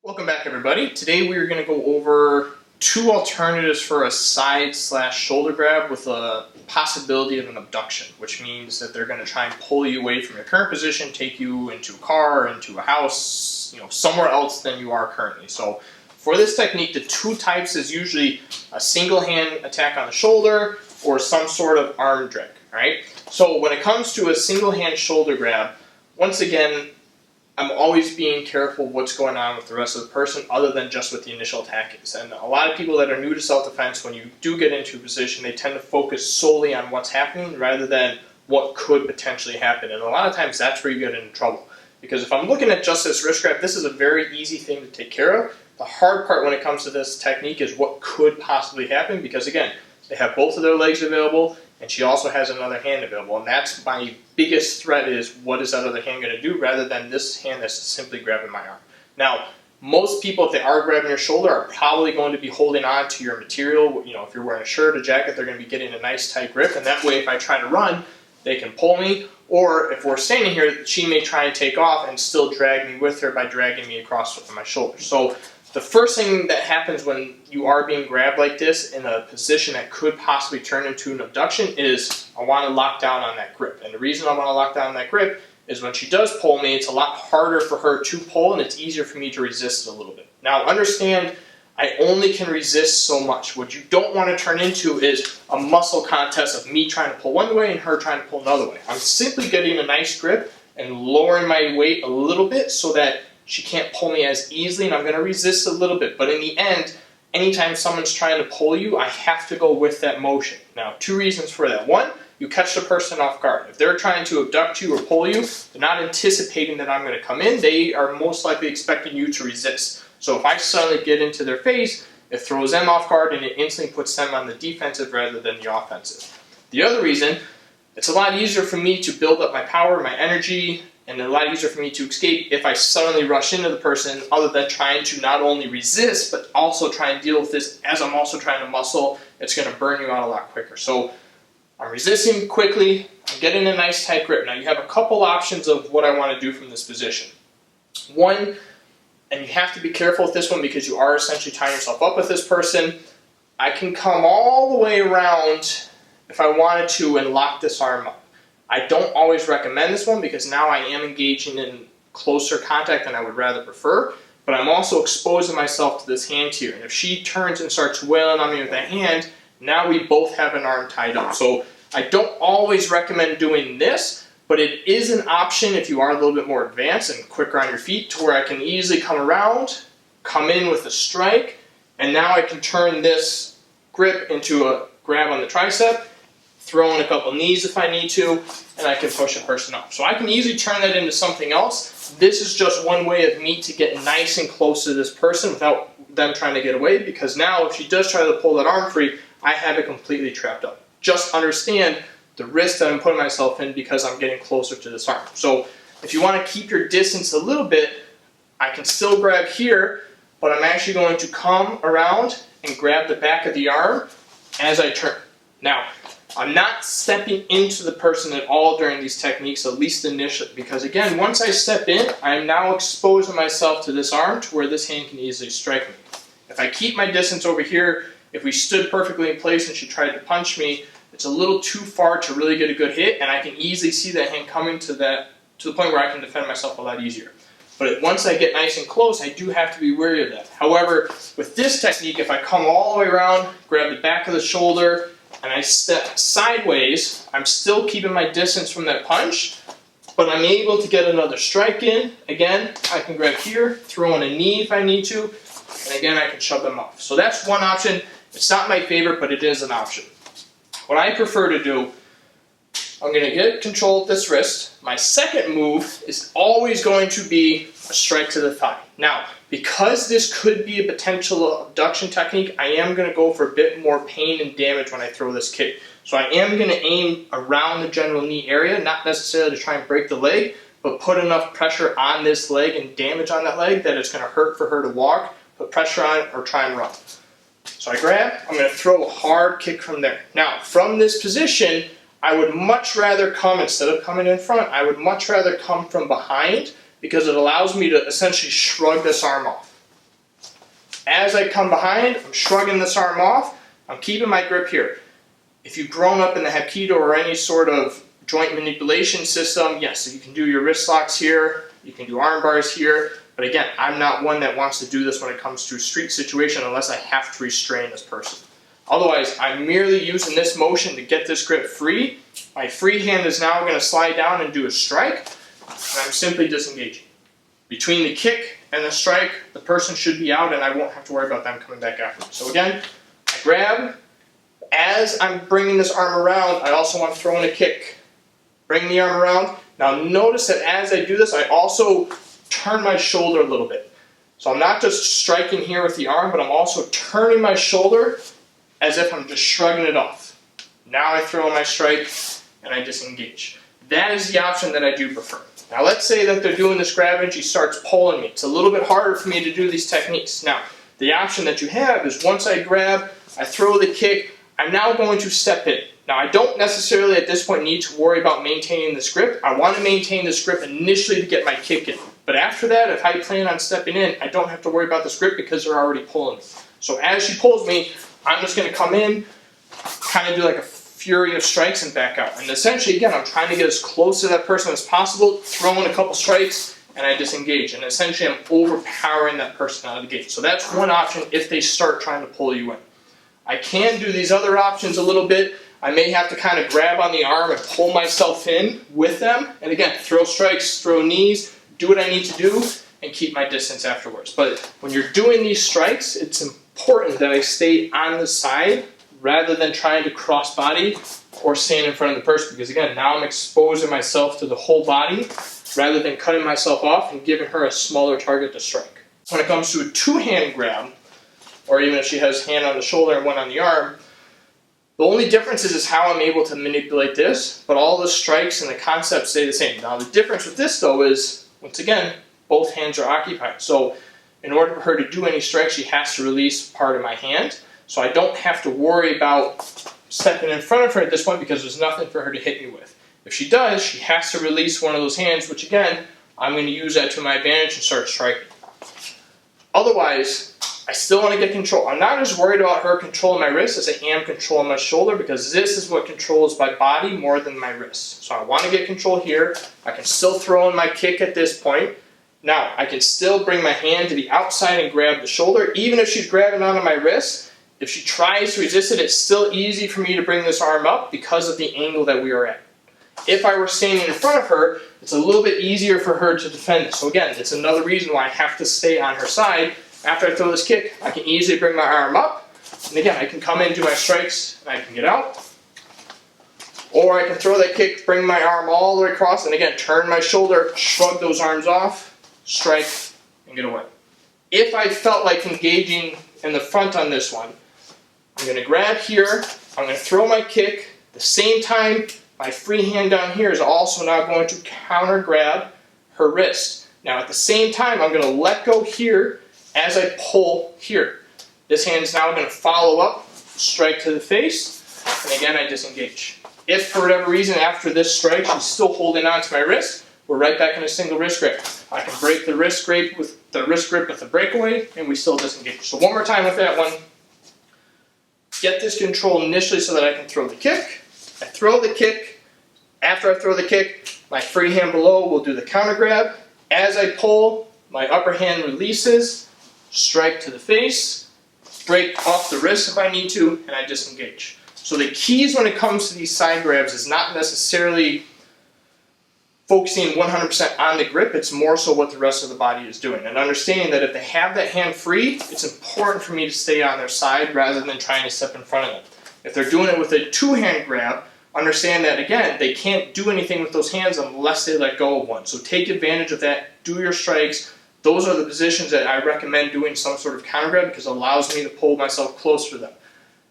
Welcome back, everybody. Today we are going to go over two alternatives for a side/shoulder grab with a possibility of an abduction, which means that they're going to try and pull you away from your current position, take you into a car, into a house, somewhere else than you are currently. So for this technique, the two types is usually a single hand attack on the shoulder or some sort of arm drag. All right. So when it comes to a single hand shoulder grab, once again, I'm always being careful what's going on with the rest of the person other than just what the initial attack is. And a lot of people that are new to self-defense, when you do get into a position, they tend to focus solely on what's happening rather than what could potentially happen. And a lot of times that's where you get into trouble. Because if I'm looking at just this wrist grab, this is a very easy thing to take care of. The hard part when it comes to this technique is what could possibly happen, because again, they have both of their legs available, and she also has another hand available. And that's my biggest threat, is what is that other hand going to do, rather than this hand that's simply grabbing my arm. Now, most people, if they are grabbing your shoulder, are probably going to be holding on to your material. If you're wearing a shirt, a jacket, they're going to be getting a nice tight grip. And that way, if I try to run, they can pull me. Or if we're standing here, she may try and take off and still drag me with her by dragging me across with my shoulder. So the first thing that happens when you are being grabbed like this in a position that could possibly turn into an abduction is I want to lock down on that grip. And the reason I want to lock down on that grip is when she does pull me, it's a lot harder for her to pull, and it's easier for me to resist a little bit. Now understand, I only can resist so much. What you don't want to turn into is a muscle contest of me trying to pull one way and her trying to pull another way. I'm simply getting a nice grip and lowering my weight a little bit so that she can't pull me as easily, and I'm going to resist a little bit. But in the end, anytime someone's trying to pull you, I have to go with that motion. Now, two reasons for that. One, you catch the person off guard. If they're trying to abduct you or pull you, they're not anticipating that I'm going to come in. They are most likely expecting you to resist. So if I suddenly get into their face, it throws them off guard, and it instantly puts them on the defensive rather than the offensive. The other reason, it's a lot easier for me to build up my power, my energy, and a lot easier for me to escape if I suddenly rush into the person, other than trying to not only resist, but also try and deal with this as I'm also trying to muscle. It's going to burn you out a lot quicker. So I'm resisting quickly, I'm getting a nice tight grip. Now you have a couple options of what I want to do from this position. One, and you have to be careful with this one because you are essentially tying yourself up with this person, I can come all the way around if I wanted to and lock this arm up. I don't always recommend this one because now I am engaging in closer contact than I would rather prefer, but I'm also exposing myself to this hand here. And if she turns and starts wailing on me with that hand, now we both have an arm tied up. So I don't always recommend doing this, but it is an option if you are a little bit more advanced and quicker on your feet, to where I can easily come around, come in with a strike, and now I can turn this grip into a grab on the tricep, throw in a couple knees if I need to, and I can push a person up. So I can easily turn that into something else. This is just one way of me to get nice and close to this person without them trying to get away, because now if she does try to pull that arm free, I have it completely trapped up. Just understand the risk that I'm putting myself in because I'm getting closer to this arm. So if you want to keep your distance a little bit, I can still grab here, but I'm actually going to come around and grab the back of the arm as I turn. Now, I'm not stepping into the person at all during these techniques, at least initially, because again, once I step in, I am now exposing myself to this arm to where this hand can easily strike me. If I keep my distance over here, if we stood perfectly in place and she tried to punch me, it's a little too far to really get a good hit, and I can easily see that hand coming to the point where I can defend myself a lot easier. But once I get nice and close, I do have to be wary of that. However, with this technique, if I come all the way around, grab the back of the shoulder, and I step sideways, I'm still keeping my distance from that punch, but I'm able to get another strike in. Again, I can grab here, throw in a knee if I need to, and again, I can shove them off. So that's one option. It's not my favorite, but it is an option. What I prefer to do, I'm going to get control of this wrist. My second move is always going to be a strike to the thigh. Now, because this could be a potential abduction technique, I am going to go for a bit more pain and damage when I throw this kick. So I am going to aim around the general knee area, not necessarily to try and break the leg, but put enough pressure on this leg and damage on that leg that it's going to hurt for her to walk, put pressure on it, or try and run. So I grab, I'm going to throw a hard kick from there. Now, from this position, I would much rather come, instead of coming in front, I would much rather come from behind, because it allows me to essentially shrug this arm off. As I come behind, I'm shrugging this arm off, I'm keeping my grip here. If you've grown up in the Hapkido or any sort of joint manipulation system, yes, so you can do your wrist locks here, you can do arm bars here, but again, I'm not one that wants to do this when it comes to a street situation unless I have to restrain this person. Otherwise, I'm merely using this motion to get this grip free. My free hand is now going to slide down and do a strike, and I'm simply disengaging. Between the kick and the strike, the person should be out and I won't have to worry about them coming back after me. So again, I grab. As I'm bringing this arm around, I also want to throw in a kick. Bring the arm around. Now notice that as I do this, I also turn my shoulder a little bit. So I'm not just striking here with the arm, but I'm also turning my shoulder as if I'm just shrugging it off. Now I throw in my strike and I disengage. That is the option that I do prefer. Now let's say that they're doing this grab and she starts pulling me. It's a little bit harder for me to do these techniques. Now, the option that you have is once I grab, I throw the kick, I'm now going to step in. Now I don't necessarily at this point need to worry about maintaining this grip. I want to maintain this grip initially to get my kick in. But after that, if I plan on stepping in, I don't have to worry about this grip because they're already pulling me. So as she pulls me, I'm just going to come in, kind of do like a fury of strikes and back out. And essentially, again, I'm trying to get as close to that person as possible, throw in a couple strikes, and I disengage. And essentially, I'm overpowering that person out of the gate. So that's one option if they start trying to pull you in. I can do these other options a little bit. I may have to kind of grab on the arm and pull myself in with them. And again, throw strikes, throw knees, do what I need to do, and keep my distance afterwards. But when you're doing these strikes, it's important that I stay on the side rather than trying to cross body or stand in front of the person. Because again, now I'm exposing myself to the whole body rather than cutting myself off and giving her a smaller target to strike. When it comes to a two-hand grab, or even if she has hand on the shoulder and one on the arm, the only difference is how I'm able to manipulate this, but all the strikes and the concepts stay the same. Now the difference with this though is, once again, both hands are occupied. So in order for her to do any strikes, she has to release part of my hand. So I don't have to worry about stepping in front of her at this point because there's nothing for her to hit me with. If she does, she has to release one of those hands, which again, I'm going to use that to my advantage and start striking. Otherwise, I still want to get control. I'm not as worried about her controlling my wrist as I am controlling my shoulder because this is what controls my body more than my wrist. So I want to get control here. I can still throw in my kick at this point. Now, I can still bring my hand to the outside and grab the shoulder. Even if she's grabbing onto my wrist, if she tries to resist it, it's still easy for me to bring this arm up because of the angle that we are at. If I were standing in front of her, it's a little bit easier for her to defend it. So again, it's another reason why I have to stay on her side. After I throw this kick, I can easily bring my arm up. And again, I can come in, do my strikes, and I can get out. Or I can throw that kick, bring my arm all the way across, and again, turn my shoulder, shrug those arms off, strike, and get away. If I felt like engaging in the front on this one, I'm going to grab here, I'm going to throw my kick. At the same time, my free hand down here is also now going to counter grab her wrist. Now at the same time, I'm going to let go here as I pull here. This hand is now going to follow up, strike to the face, and again I disengage. If for whatever reason after this strike she's still holding on to my wrist, we're right back in a single wrist grip. I can break the wrist grip with the breakaway, and we still disengage. So one more time with that one. Get this control initially so that I can throw the kick. I throw the kick. After I throw the kick, my free hand below will do the counter grab. As I pull, my upper hand releases, strike to the face, break off the wrist if I need to, and I disengage. So the keys when it comes to these side grabs is not necessarily focusing 100% on the grip, it's more so what the rest of the body is doing. And understanding that if they have that hand free, it's important for me to stay on their side rather than trying to step in front of them. If they're doing it with a two-hand grab, understand that, again, they can't do anything with those hands unless they let go of one. So take advantage of that, do your strikes. Those are the positions that I recommend doing some sort of counter grab because it allows me to pull myself close for them.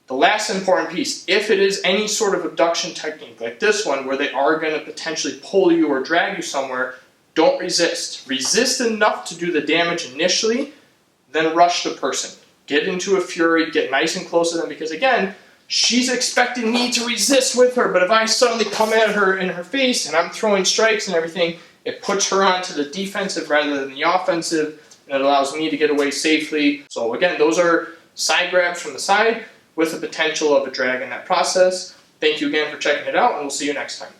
The last important piece, if it is any sort of abduction technique like this one where they are going to potentially pull you or drag you somewhere, don't resist. Resist enough to do the damage initially, then rush the person. Get into a fury, get nice and close to them because again, she's expecting me to resist with her, but if I suddenly come at her in her face and I'm throwing strikes and everything, it puts her onto the defensive rather than the offensive, and it allows me to get away safely. So again, those are side grabs from the side with the potential of a drag in that process. Thank you again for checking it out, and we'll see you next time.